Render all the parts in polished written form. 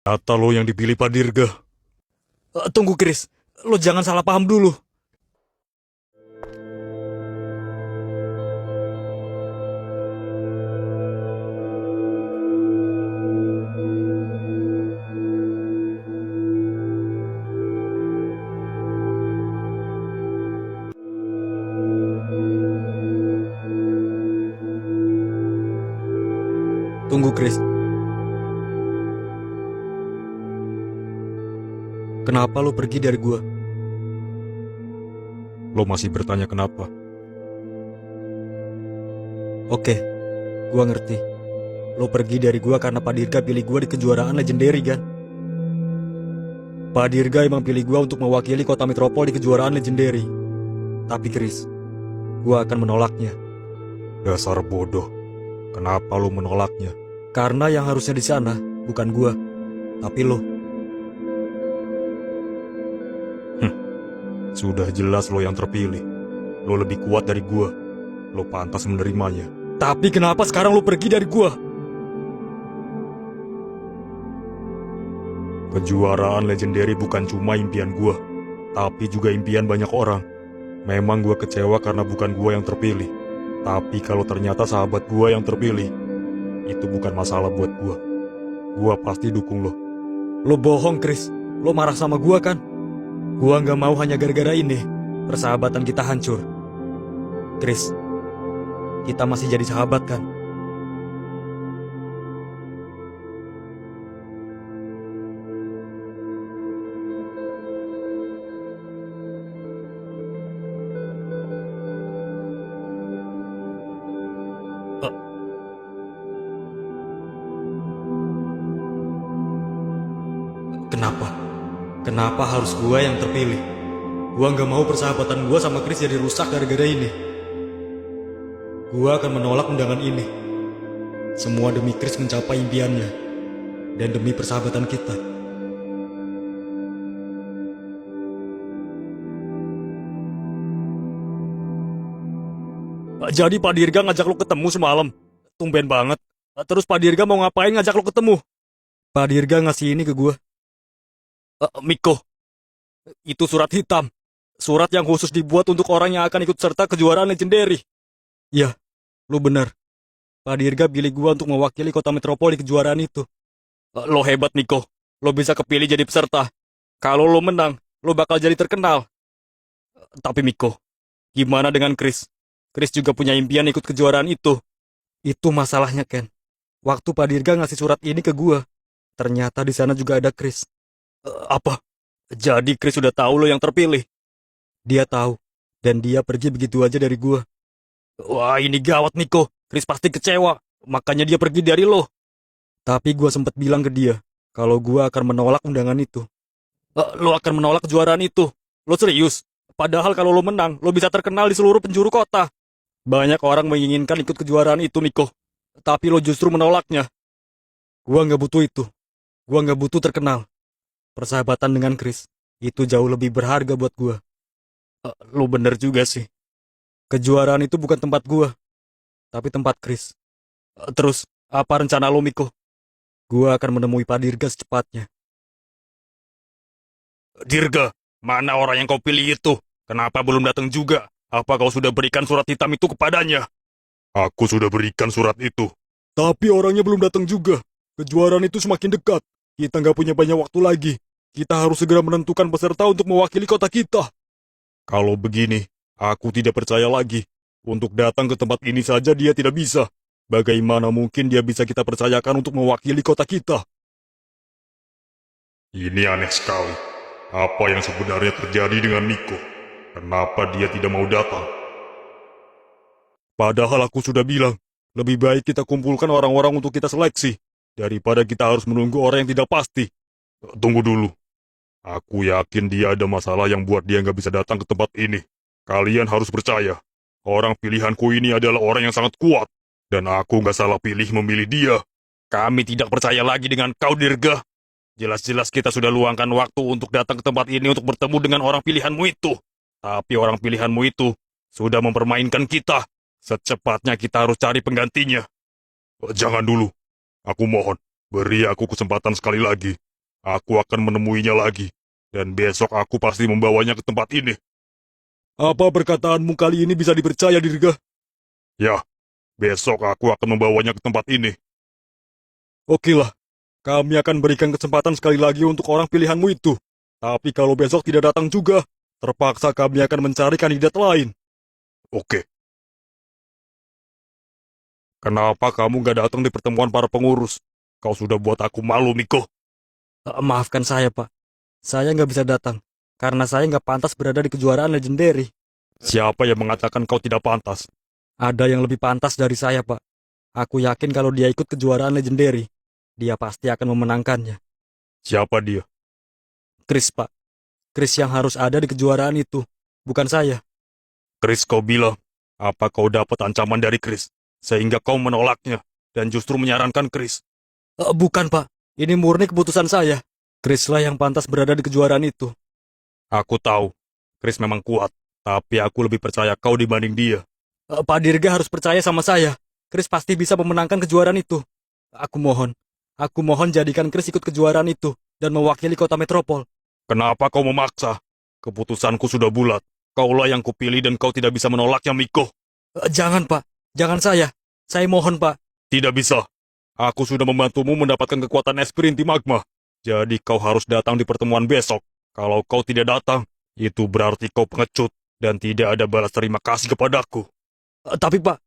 Kata lo yang dipilih Pak Dirga. Tunggu, Chris. Lo jangan salah paham dulu. Tunggu, Chris. Kenapa lo pergi dari gua? Lo masih bertanya kenapa? Oke, gua ngerti. Lo pergi dari gua karena Pak Dirga pilih gua di kejuaraan legendary kan? Pak Dirga emang pilih gua untuk mewakili kota metropol di kejuaraan legendary. Tapi Chris, gua akan menolaknya. Dasar bodoh. Kenapa lo menolaknya? Karena yang harusnya di sana bukan gua, tapi lo. Sudah jelas lo yang terpilih. Lo lebih kuat dari gua. Lo pantas menerimanya. Tapi kenapa sekarang lo pergi dari gua? Kejuaraan legendary bukan cuma impian gua, tapi juga impian banyak orang. Memang gua kecewa karena bukan gua yang terpilih. Tapi kalau ternyata sahabat gua yang terpilih, itu bukan masalah buat gua. Gua pasti dukung lo. Lo bohong, Chris. Lo marah sama gua kan? Gua nggak mau hanya gara-gara ini persahabatan kita hancur. Chris, kita masih jadi sahabat kan? Eh, Kenapa? Kenapa harus gua yang terpilih? Gua nggak mau persahabatan gua sama Chris jadi rusak gara-gara ini. Gua akan menolak undangan ini. Semua demi Chris mencapai impiannya. Dan demi persahabatan kita. Jadi Pak Dirga ngajak lo ketemu semalam? Tumben banget. Terus Pak Dirga mau ngapain ngajak lo ketemu? Pak Dirga ngasih ini ke gua. Miko, itu surat hitam. Surat yang khusus dibuat untuk orang yang akan ikut serta kejuaraan legendary. Ya, lu bener. Pak Dirga pilih gua untuk mewakili kota metropol di kejuaraan itu. Lo hebat, Miko. Lo bisa kepilih jadi peserta. Kalau lo menang, lo bakal jadi terkenal. Tapi Miko, gimana dengan Chris? Chris juga punya impian ikut kejuaraan itu. Itu masalahnya, Ken. Waktu Pak Dirga ngasih surat ini ke gua, ternyata di sana juga ada Chris. Apa? Jadi Chris sudah tahu lo yang terpilih? Dia tahu, dan dia pergi begitu aja dari gua. Wah, ini gawat, Niko. Chris pasti kecewa, makanya dia pergi dari lo. Tapi gua sempat bilang ke dia, kalau gua akan menolak undangan itu. Lo akan menolak kejuaraan itu? Lo serius? Padahal kalau lo menang, lo bisa terkenal di seluruh penjuru kota. Banyak orang menginginkan ikut kejuaraan itu, Niko. Tapi lo justru menolaknya. Gua nggak butuh itu. Gua nggak butuh terkenal. Persahabatan dengan Chris, itu jauh lebih berharga buat gua. Lo bener juga sih. Kejuaraan itu bukan tempat gua, tapi tempat Chris. Terus, apa rencana lo, Miko? Gua akan menemui Pak Dirga secepatnya. Dirga, mana orang yang kau pilih itu? Kenapa belum datang juga? Apa kau sudah berikan surat hitam itu kepadanya? Aku sudah berikan surat itu. Tapi orangnya belum datang juga. Kejuaraan itu semakin dekat. Kita nggak punya banyak waktu lagi. Kita harus segera menentukan peserta untuk mewakili kota kita. Kalau begini, aku tidak percaya lagi. Untuk datang ke tempat ini saja dia tidak bisa. Bagaimana mungkin dia bisa kita percayakan untuk mewakili kota kita? Ini aneh sekali. Apa yang sebenarnya terjadi dengan Niko? Kenapa dia tidak mau datang? Padahal aku sudah bilang, lebih baik kita kumpulkan orang-orang untuk kita seleksi, daripada kita harus menunggu orang yang tidak pasti. Tunggu dulu. Aku yakin dia ada masalah yang buat dia nggak bisa datang ke tempat ini. Kalian harus percaya, orang pilihanku ini adalah orang yang sangat kuat. Dan aku nggak salah pilih memilih dia. Kami tidak percaya lagi dengan kau, Dirga. Jelas-jelas kita sudah luangkan waktu untuk datang ke tempat ini untuk bertemu dengan orang pilihanmu itu. Tapi orang pilihanmu itu sudah mempermainkan kita. Secepatnya kita harus cari penggantinya. Jangan dulu. Aku mohon, beri aku kesempatan sekali lagi. Aku akan menemuinya lagi. Dan besok aku pasti membawanya ke tempat ini. Apa perkataanmu kali ini bisa dipercaya, Dirga? Ya, besok aku akan membawanya ke tempat ini. Okelah, kami akan berikan kesempatan sekali lagi untuk orang pilihanmu itu. Tapi kalau besok tidak datang juga, terpaksa kami akan mencari kandidat lain. Oke. Kenapa kamu gak datang di pertemuan para pengurus? Kau sudah buat aku malu, Miko. Maafkan saya, Pak. Saya nggak bisa datang, karena saya nggak pantas berada di kejuaraan legendary. Siapa yang mengatakan kau tidak pantas? Ada yang lebih pantas dari saya, Pak. Aku yakin kalau dia ikut kejuaraan legendary, dia pasti akan memenangkannya. Siapa dia? Chris, Pak. Chris yang harus ada di kejuaraan itu, bukan saya. Chris, kau bilang, apa kau dapat ancaman dari Chris, sehingga kau menolaknya, dan justru menyarankan Chris? Bukan, Pak. Ini murni keputusan saya. Chris lah yang pantas berada di kejuaraan itu. Aku tahu, Chris memang kuat, tapi aku lebih percaya kau dibanding dia. Pak Dirga harus percaya sama saya. Chris pasti bisa memenangkan kejuaraan itu. Aku mohon jadikan Chris ikut kejuaraan itu dan mewakili kota metropol. Kenapa kau memaksa? Keputusanku sudah bulat. Kaulah yang kupilih dan kau tidak bisa menolaknya, Miko. Jangan, Pak. Jangan saya. Saya mohon, Pak. Tidak bisa. Aku sudah membantumu mendapatkan kekuatan esprit inti magma. Jadi kau harus datang di pertemuan besok. Kalau kau tidak datang, itu berarti kau pengecut dan tidak ada balas terima kasih kepadaku. Tapi, Pak,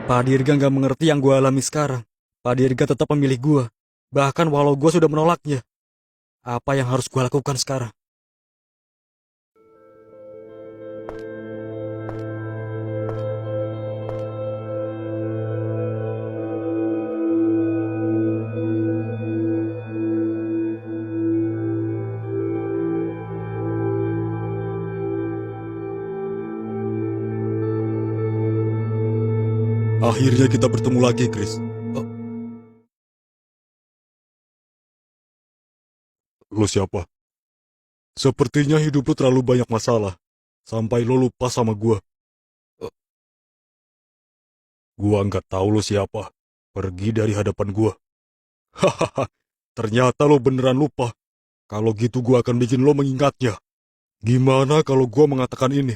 Pak Dirga nggak mengerti yang gue alami sekarang. Pak Dirga tetap memilih gue. Bahkan walau gue sudah menolaknya. Apa yang harus gue lakukan sekarang? Akhirnya kita bertemu lagi, Chris. Lo siapa? Sepertinya hidup lo terlalu banyak masalah. Sampai lo lupa sama gua. Gua nggak tahu lo siapa. Pergi dari hadapan gua. Hahaha, ternyata lo beneran lupa. Kalau gitu gua akan bikin lo mengingatnya. Gimana kalau gua mengatakan ini?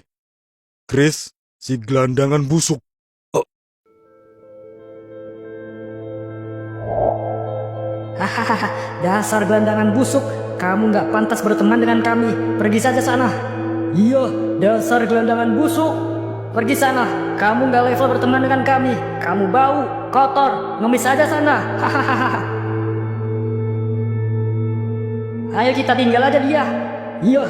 Chris, si gelandangan busuk. Hahaha, dasar gelandangan busuk. Kamu nggak pantas berteman dengan kami. Pergi saja sana. Iya, dasar gelandangan busuk. Pergi sana. Kamu nggak level berteman dengan kami. Kamu bau, kotor, ngemis saja sana. Hahaha. Ayo kita tinggal aja dia. Iya.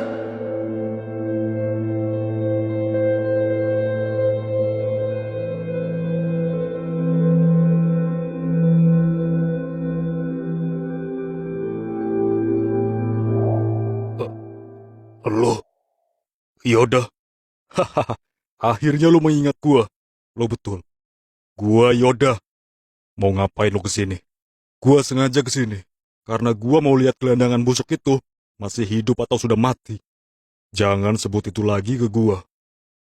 Lo, Yoda. Hahaha, akhirnya lo mengingat gua. Lo betul. Gua Yoda. Mau ngapain lo kesini? Gua sengaja kesini. Karena gua mau lihat gelandangan busuk itu masih hidup atau sudah mati. Jangan sebut itu lagi ke gua.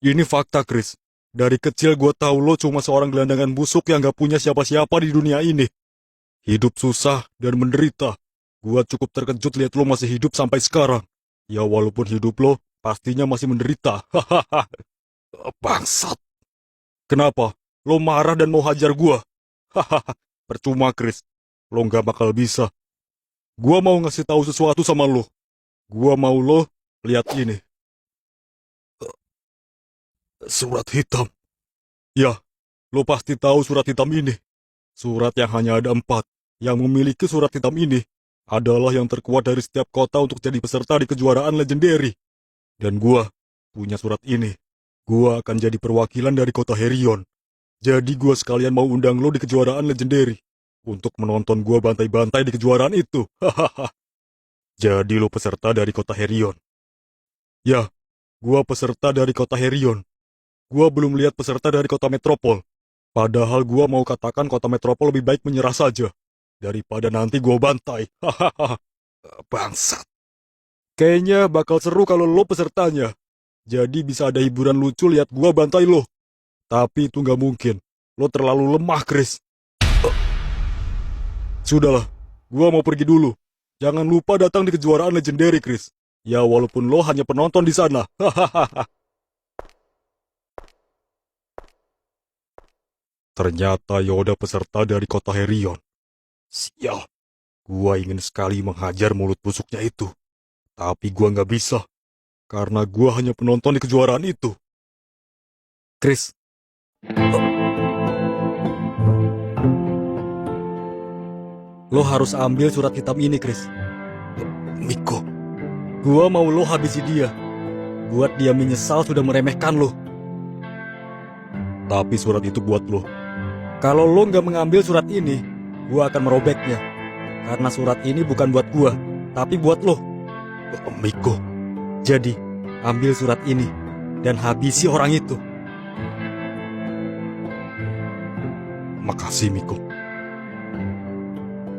Ini fakta, Chris. Dari kecil gua tahu lo cuma seorang gelandangan busuk yang gak punya siapa-siapa di dunia ini. Hidup susah dan menderita. Gua cukup terkejut lihat lo masih hidup sampai sekarang. Ya walaupun hidup lo pastinya masih menderita. Hahaha. Bangsat. Kenapa? Lo marah dan mau hajar gua? Hahaha. Percuma, Chris. Lo gak bakal bisa. Gua mau ngasih tahu sesuatu sama lo. Gua mau lo lihat ini. Surat hitam. Ya, lo pasti tahu surat hitam ini. Surat yang hanya ada 4. Yang memiliki surat hitam ini adalah yang terkuat dari setiap kota untuk jadi peserta di kejuaraan legendary. Dan gua punya surat ini. Gua akan jadi perwakilan dari kota Herion. Jadi gua sekalian mau undang lo di kejuaraan legendary. Untuk menonton gua bantai-bantai di kejuaraan itu. Hahaha. Jadi lo peserta dari kota Herion. Ya, gua peserta dari kota Herion. Gua belum lihat peserta dari kota metropol. Padahal gua mau katakan kota metropol lebih baik menyerah saja. Daripada nanti gua bantai. Hahaha. Bangsat. Kayaknya bakal seru kalau lo pesertanya. Jadi bisa ada hiburan lucu lihat gua bantai lo. Tapi itu nggak mungkin. Lo terlalu lemah, Chris. Sudahlah, gua mau pergi dulu. Jangan lupa datang di kejuaraan legendary, Chris. Ya, walaupun lo hanya penonton di sana. Hahaha. Ternyata Yoda peserta dari kota Herion. Sial, gua ingin sekali menghajar mulut busuknya itu. Tapi gua nggak bisa, karena gua hanya penonton di kejuaraan itu. Chris. Lo harus ambil surat hitam ini, Chris. Miko, Gua mau lo habisi dia. Buat dia menyesal sudah meremehkan lo. tapi surat itu buat lo. Kalau lo nggak mengambil surat ini, gua akan merobeknya. Karena surat ini bukan buat gua, tapi buat lo. Miko, Jadi, ambil surat ini dan habisi orang itu. makasih Miko.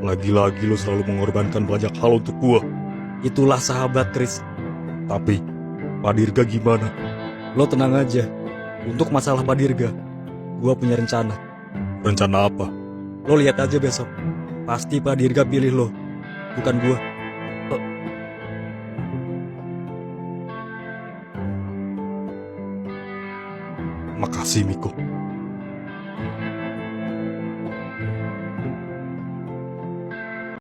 Lagi-lagi lo selalu mengorbankan banyak hal untuk gua. Itulah sahabat, Chris. Tapi, Pak Dirga gimana? Lo tenang aja. Untuk masalah Pak Dirga, gua punya rencana. Rencana apa? Lo lihat aja besok. Pasti Pak Dirga pilih lo, bukan gua. Makasih Miko.